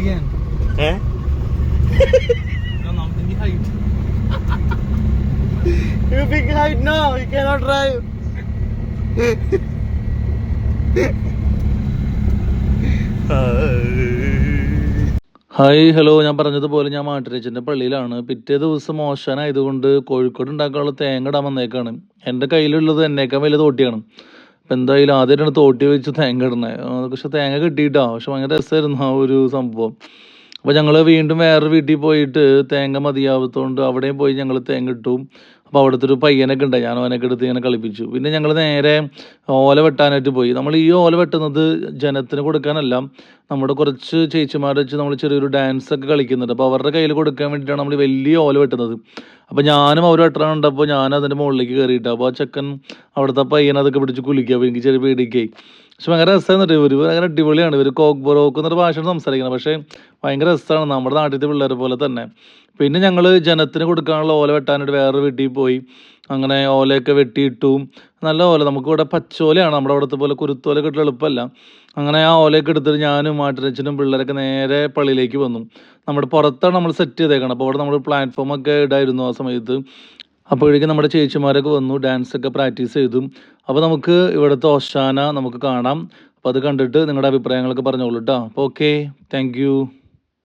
again. Eh? No, I'm in the height. You big height now, you cannot drive. Hi hello, ഞാൻ പറഞ്ഞതുപോലെ ഞാൻ മാട്ടുരച്ചൻ്റെ പള്ളിയിലാണ്. പിറ്റേ ദിവസം മോശനായതുകൊണ്ട് കോഴിക്കോട് ഉണ്ടാക്കാനുള്ള തേങ്ങ ഇടാൻ വന്നേക്കാണ്. എൻ്റെ കയ്യിലുള്ളത് എന്നേക്കാൾ വലിയ തോട്ടിയാണ്. അപ്പം എന്തായാലും ആദ്യമായിട്ടാണ് തോട്ടി വെച്ച് തേങ്ങ ഇടണേ. പക്ഷെ തേങ്ങ കിട്ടിയിട്ടാ, പക്ഷെ ഭയങ്കര രസമായിരുന്നു ആ ഒരു സംഭവം. അപ്പോൾ ഞങ്ങൾ വീണ്ടും വേറെ വീട്ടിൽ പോയിട്ട് തേങ്ങ മതിയാവത്തോണ്ട് അവിടെയും പോയി ഞങ്ങൾ തേങ്ങ ഇട്ടു. അപ്പോൾ അവിടുത്തെ ഒരു പയ്യനൊക്കെ ഉണ്ട്, ഞാൻ അവനൊക്കെ എടുത്ത് ഇങ്ങനെ കളിപ്പിച്ചു. പിന്നെ ഞങ്ങൾ നേരെ ഓല വെട്ടാനായിട്ട് പോയി. നമ്മൾ ഈ ഓല വെട്ടുന്നത് ജനത്തിന് കൊടുക്കാനല്ല, നമ്മുടെ കുറച്ച് ചേച്ചിമാർ വെച്ച് നമ്മൾ ചെറിയൊരു ഡാൻസ് ഒക്കെ കളിക്കുന്നുണ്ട്. അപ്പോൾ അവരുടെ കയ്യിൽ കൊടുക്കാൻ വേണ്ടിയിട്ടാണ് നമ്മൾ വലിയ ഓല വെട്ടുന്നത്. അപ്പോൾ ഞാനും അവർ വെട്ടണം കണ്ടപ്പോൾ ഞാൻ അതിൻ്റെ മുകളിലേക്ക് കയറിയിട്ട്, അപ്പോൾ ആ ചെക്കൻ അവിടുത്തെ പയ്യൻ അതൊക്കെ പിടിച്ച് കുലിക്കുക. അപ്പോൾ എനിക്ക് ചെറിയ പേടിക്കായി. പക്ഷെ ഭയങ്കര രസമായിരുന്നു. ഇവർ ഭയങ്കര അടിപൊളിയാണ്. ഇവർ കോക്ക് ബൊറോക്ക് എന്നൊരു ഭാഷയാണ് സംസാരിക്കുന്നത്. പക്ഷേ ഭയങ്കര രസമാണ്, നമ്മുടെ നാട്ടിലത്തെ പിള്ളേരെ പോലെ തന്നെ. പിന്നെ ഞങ്ങൾ ജനത്തിന് കൊടുക്കാനുള്ള ഓല വെട്ടാനായിട്ട് വേറൊരു വീട്ടിൽ പോയി. അങ്ങനെ ഓലയൊക്കെ വെട്ടിയിട്ടു. നല്ല ഓല, നമുക്കിവിടെ പച്ചോലയാണ്, നമ്മുടെ അവിടുത്തെ പോലെ കുരുത്തോല കിട്ടുന്ന എളുപ്പമല്ല. അങ്ങനെ ആ ഓലയൊക്കെ എടുത്തിട്ട് ഞാനും മാട്ടിനച്ഛനും പിള്ളേരൊക്കെ നേരെ പള്ളിയിലേക്ക് വന്നു. നമ്മുടെ പുറത്താണ് നമ്മൾ സെറ്റ് ചെയ്തേക്കണം. അപ്പോൾ അവിടെ നമ്മൾ പ്ലാറ്റ്ഫോമൊക്കെ ഇടായിരുന്നു ആ സമയത്ത്. അപ്പോഴേക്കും നമ്മുടെ ചേച്ചിമാരൊക്കെ വന്നു, ഡാൻസൊക്കെ പ്രാക്ടീസ് ചെയ്തു. അപ്പോൾ നമുക്ക് ഇവിടുത്തെ ഓശാന നമുക്ക് കാണാം. അപ്പോൾ അത് കണ്ടിട്ട് നിങ്ങളുടെ അഭിപ്രായങ്ങളൊക്കെ പറഞ്ഞോളൂ കേട്ടോ. അപ്പോൾ ഓക്കെ, താങ്ക് യു.